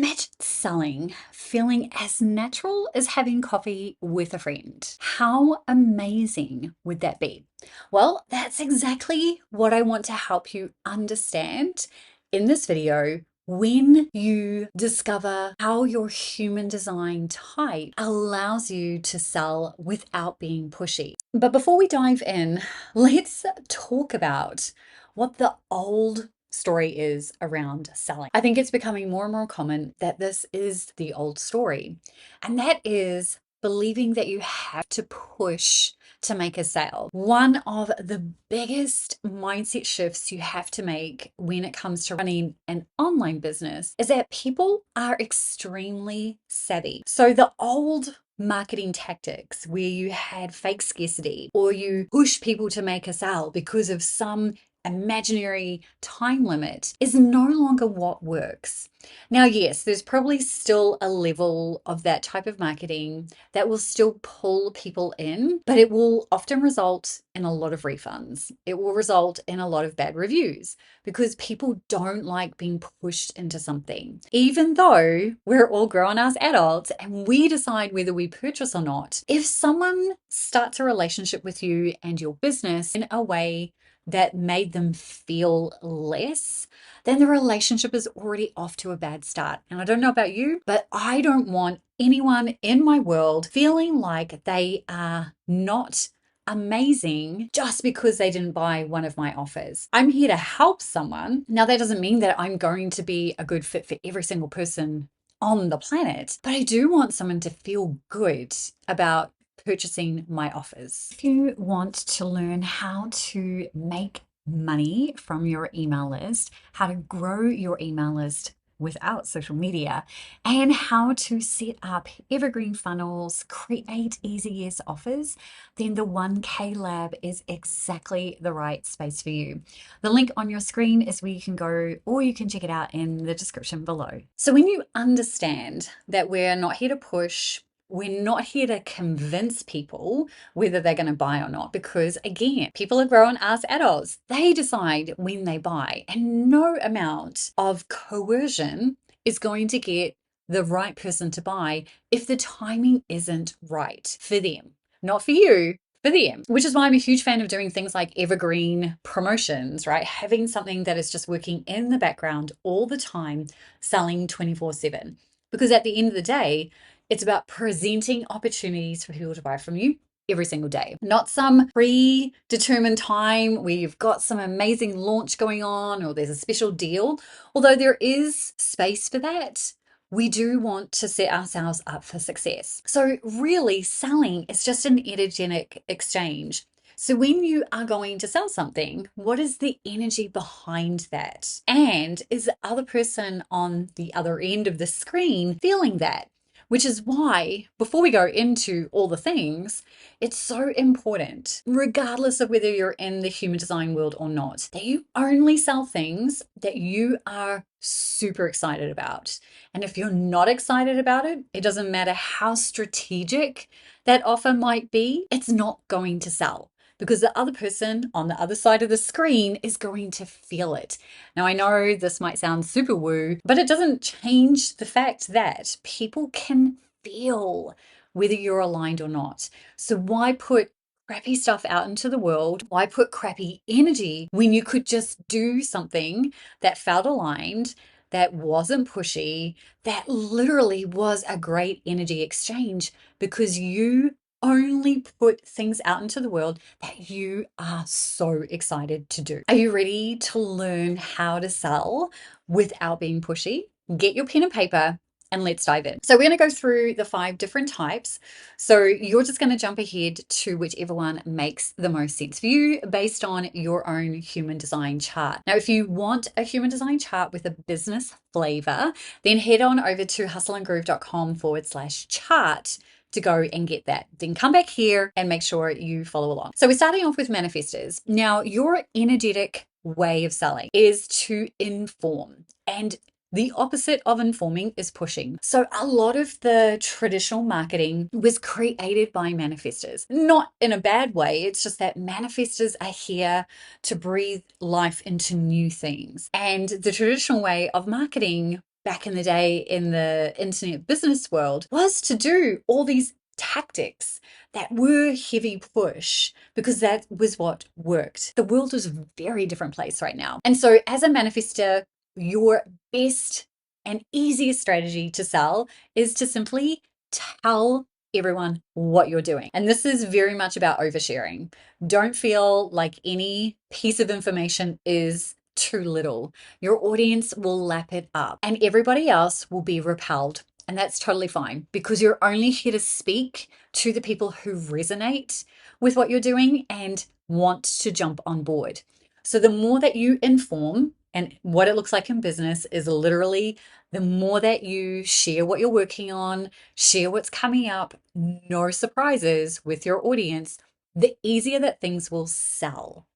Imagine selling feeling as natural as having coffee with a friend. How amazing would that be? Well, that's exactly what I want to help you understand in this video when you discover how your human design type allows you to sell without being pushy. But before we dive in, let's talk about what the old story is around selling. I think it's becoming more and more common that this is the old story, and that is believing that you have to push to make a sale. One of the biggest mindset shifts you have to make when it comes to running an online business is that people are extremely savvy. So the old marketing tactics where you had fake scarcity or you push people to make a sale because of some imaginary time limit is no longer what works. Now, yes, there's probably still a level of that type of marketing that will still pull people in, but it will often result in a lot of refunds. It will result in a lot of bad reviews because people don't like being pushed into something. Even though we're all grown-ass adults and we decide whether we purchase or not, if someone starts a relationship with you and your business in a way that made them feel less, then the relationship is already off to a bad start. And I don't know about you, but I don't want anyone in my world feeling like they are not amazing just because they didn't buy one of my offers. I'm here to help someone. Now, that doesn't mean that I'm going to be a good fit for every single person on the planet, but I do want someone to feel good about purchasing my offers. If you want to learn how to make money from your email list, how to grow your email list without social media, and how to set up evergreen funnels, create easy yes offers, then the 1K Lab is exactly the right space for you. The link on your screen is where you can go, or you can check it out in the description below. So when you understand that we're not here to push, we're not here to convince people whether they're going to buy or not, because again, people are grown as adults. They decide when they buy, and no amount of coercion is going to get the right person to buy if the timing isn't right for them, not for you. For them, which is why I'm a huge fan of doing things like evergreen promotions, right? Having something that is just working in the background all the time, selling 24/7. Because at the end of the day, it's about presenting opportunities for people to buy from you every single day, not some predetermined time where you've got some amazing launch going on or there's a special deal. Although there is space for that, we do want to set ourselves up for success. So really, selling is just an energetic exchange. So when you are going to sell something, what is the energy behind that? And is the other person on the other end of the screen feeling that? Which is why, before we go into all the things, it's so important, regardless of whether you're in the human design world or not, that you only sell things that you are super excited about. And if you're not excited about it, it doesn't matter how strategic that offer might be, it's not going to sell, because the other person on the other side of the screen is going to feel it. Now, I know this might sound super woo, but it doesn't change the fact that people can feel whether you're aligned or not. So why put crappy stuff out into the world? Why put crappy energy when you could just do something that felt aligned, that wasn't pushy, that literally was a great energy exchange, because you only put things out into the world that you are so excited to do. Are you ready to learn how to sell without being pushy? Get your pen and paper and let's dive in. So we're going to go through the 5 different types. So you're just going to jump ahead to whichever one makes the most sense for you based on your own human design chart. Now, if you want a human design chart with a business flavor, then head on over to hustleandgroove.com/chart to go and get that. Then come back here and make sure you follow along. So we're starting off with manifestors. Now, your energetic way of selling is to inform, and the opposite of informing is pushing. So a lot of the traditional marketing was created by manifestors, not in a bad way. It's just that manifestors are here to breathe life into new things. And the traditional way of marketing back in the day in the internet business world was to do all these tactics that were heavy push because that was what worked. The world is a very different place right now. And so, as a manifester, your best and easiest strategy to sell is to simply tell everyone what you're doing. And this is very much about oversharing. Don't feel like any piece of information is too little. Your audience will lap it up and everybody else will be repelled. And that's totally fine because you're only here to speak to the people who resonate with what you're doing and want to jump on board. So the more that you inform, and what it looks like in business is literally the more that you share what you're working on, share what's coming up, no surprises with your audience, the easier that things will sell.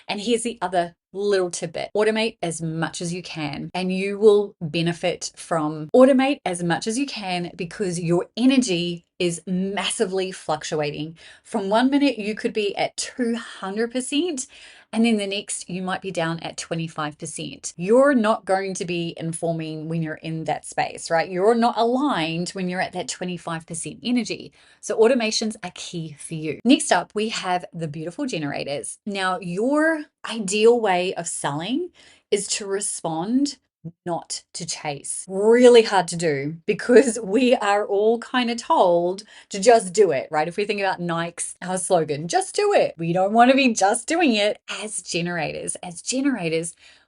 And here's the other little tidbit: automate as much as you can, and you will benefit from automate as much as you can because your energy is massively fluctuating. From 1 minute, you could be at 200%. And then the next, you might be down at 25%. You're not going to be informing when you're in that space, right? You're not aligned when you're at that 25% energy. So automations are key for you. Next up, we have the beautiful generators. Now, your ideal way of selling is to respond, not to chase. Really hard to do because we are all kind of told to just do it, right? If we think about Nike's, our slogan, just do it. We don't want to be just doing it. As generators,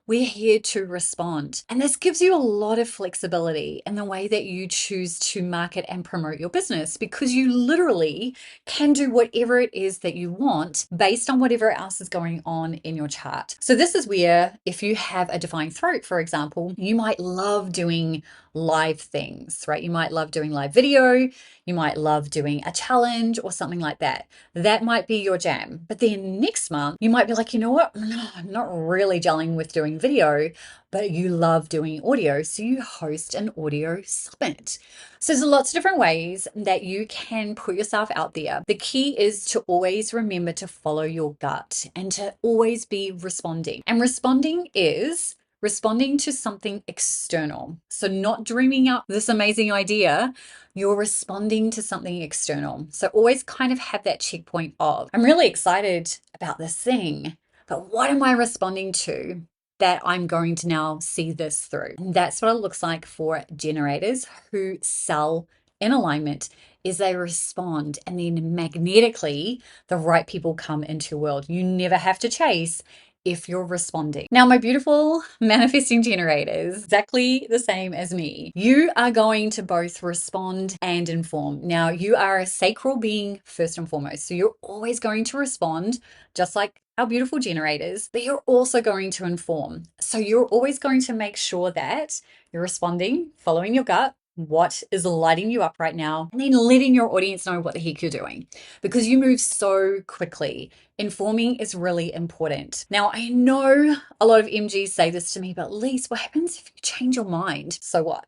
we're here to respond. And this gives you a lot of flexibility in the way that you choose to market and promote your business because you literally can do whatever it is that you want based on whatever else is going on in your chart. So this is where if you have a defined throat, for example, you might love doing live things, right? You might love doing live video. You might love doing a challenge or something like that. That might be your jam. But then next month, you might be like, you know what? No, I'm not really gelling with doing video, but you love doing audio. So you host an audio summit. So there's lots of different ways that you can put yourself out there. The key is to always remember to follow your gut and to always be responding. And responding is responding to something external. So not dreaming up this amazing idea, you're responding to something external. So always kind of have that checkpoint of, I'm really excited about this thing, but what am I responding to that I'm going to now see this through? And that's what it looks like for generators who sell in alignment is they respond and then magnetically the right people come into your world. You never have to chase if you're responding. Now, my beautiful manifesting generators, exactly the same as me. You are going to both respond and inform. Now, you are a sacral being first and foremost. So you're always going to respond, just like our beautiful generators, but you're also going to inform. So you're always going to make sure that you're responding, following your gut, what is lighting you up right now, and then letting your audience know what the heck you're doing because you move so quickly. Informing is really important. Now, I know a lot of MGs say this to me, but Lise, what happens if you change your mind? So what?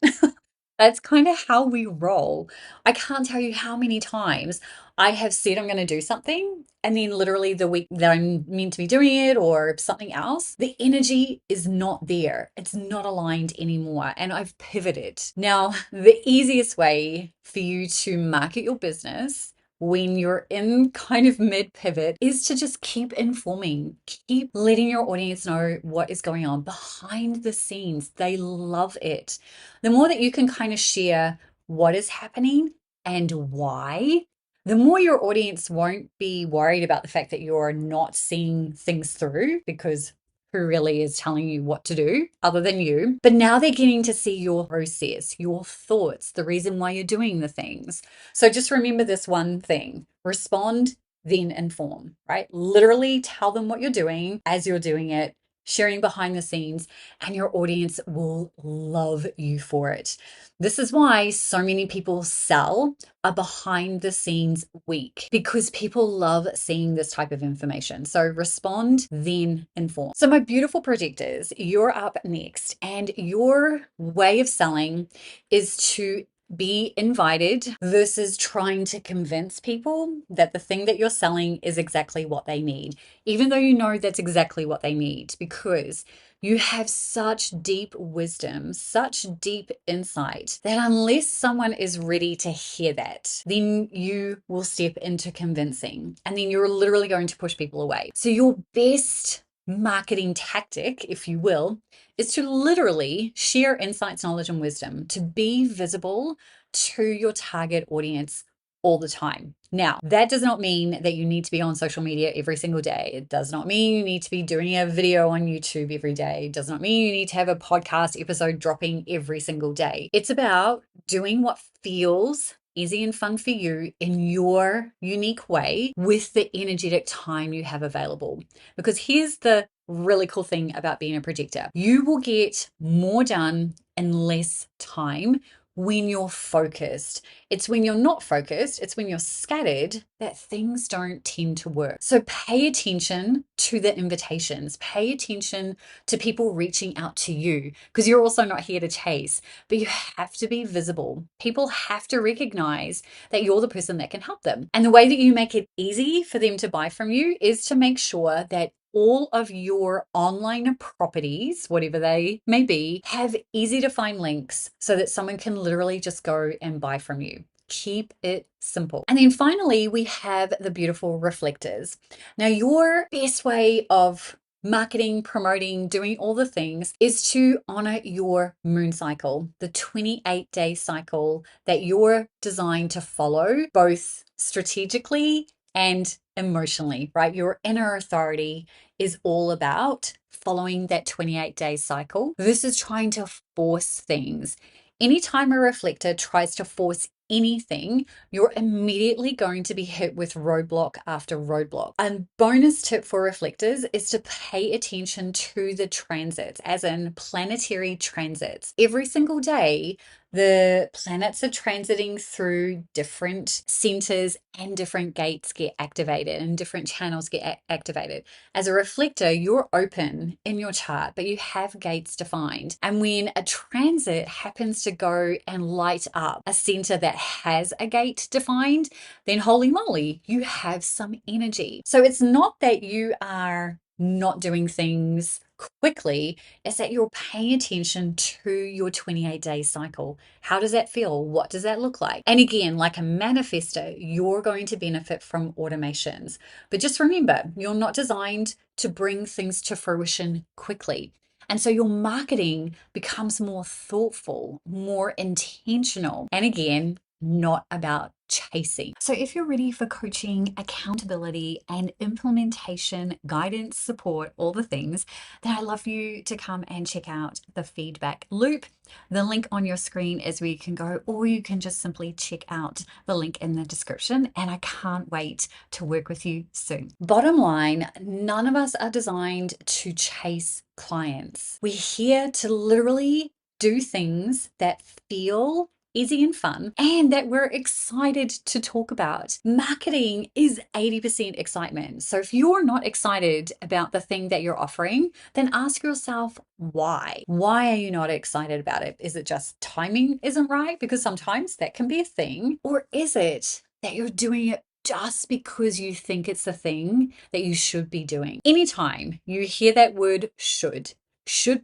That's kind of how we roll. I can't tell you how many times I have said I'm going to do something, and then literally the week that I'm meant to be doing it or something else, the energy is not there. It's not aligned anymore, and I've pivoted. Now, the easiest way for you to market your business when you're in kind of mid pivot is to just keep informing, keep letting your audience know what is going on behind the scenes. They love it. The more that you can kind of share what is happening and why, the more your audience won't be worried about the fact that you're not seeing things through because who really is telling you what to do other than you? But now they're getting to see your process, your thoughts, the reason why you're doing the things. So just remember this one thing: respond, then inform, right? Literally tell them what you're doing as you're doing it, sharing behind the scenes, and your audience will love you for it. This is why so many people sell a behind the scenes week because people love seeing this type of information. So respond, then inform. So my beautiful projectors, you're up next, and your way of selling is to be invited versus trying to convince people that the thing that you're selling is exactly what they need, even though you know that's exactly what they need, because You have such deep wisdom, such deep insight that unless someone is ready to hear that, then you will step into convincing, and then you're literally going to push people away. So your best marketing tactic, if you will, is to literally share insights, knowledge, and wisdom, to be visible to your target audience all the time. Now, that does not mean that you need to be on social media every single day. It does not mean you need to be doing a video on YouTube every day. It does not mean you need to have a podcast episode dropping every single day. It's about doing what feels easy and fun for you in your unique way with the energetic time you have available. Because here's the really cool thing about being a projector: you will get more done in less time when you're focused. It's when you're not focused, it's when you're scattered, that things don't tend to work. So pay attention to the invitations, pay attention to people reaching out to you, because you're also not here to chase, but you have to be visible. People have to recognize that you're the person that can help them. And the way that you make it easy for them to buy from you is to make sure that all of your online properties, whatever they may be, have easy to find links so that someone can literally just go and buy from you. Keep it simple. And then finally, we have the beautiful reflectors. Now, your best way of marketing, promoting, doing all the things is to honor your moon cycle, the 28-day cycle that you're designed to follow, both strategically and emotionally, right? Your inner authority is all about following that 28-day cycle versus trying to force things. Anytime a reflector tries to force anything, you're immediately going to be hit with roadblock after roadblock. A bonus tip for reflectors is to pay attention to the transits, as in planetary transits. Every single day, the planets are transiting through different centers and different gates get activated and different channels get activated. As a reflector, you're open in your chart, but you have gates defined. And when a transit happens to go and light up a center that has a gate defined, then holy moly, you have some energy. So it's not that you are not doing things quickly, is that you're paying attention to your 28-day cycle. How does that feel? What does that look like? And again, like a manifestor, you're going to benefit from automations. But just remember, you're not designed to bring things to fruition quickly. And so your marketing becomes more thoughtful, more intentional, and again, not about chasing. So if you're ready for coaching, accountability, and implementation, guidance, support, all the things, then I'd love you to come and check out the feedback loop. The link on your screen is where you can go, or you can just simply check out the link in the description. And I can't wait to work with you soon. Bottom line, none of us are designed to chase clients. We're here to literally do things that feel easy and fun, and that we're excited to talk about. Marketing is 80% excitement. So if you're not excited about the thing that you're offering, then ask yourself why. Why are you not excited about it? Is it just timing isn't right? Because sometimes that can be a thing. Or is it that you're doing it just because you think it's the thing that you should be doing? Anytime you hear that word should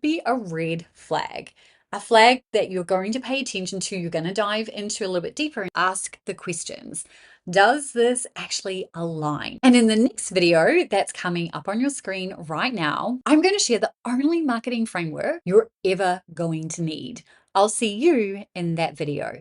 be a red flag. A flag that you're going to pay attention to, you're going to dive into a little bit deeper and ask the questions. Does this actually align? And in the next video that's coming up on your screen right now, I'm going to share the only marketing framework you're ever going to need. I'll see you in that video.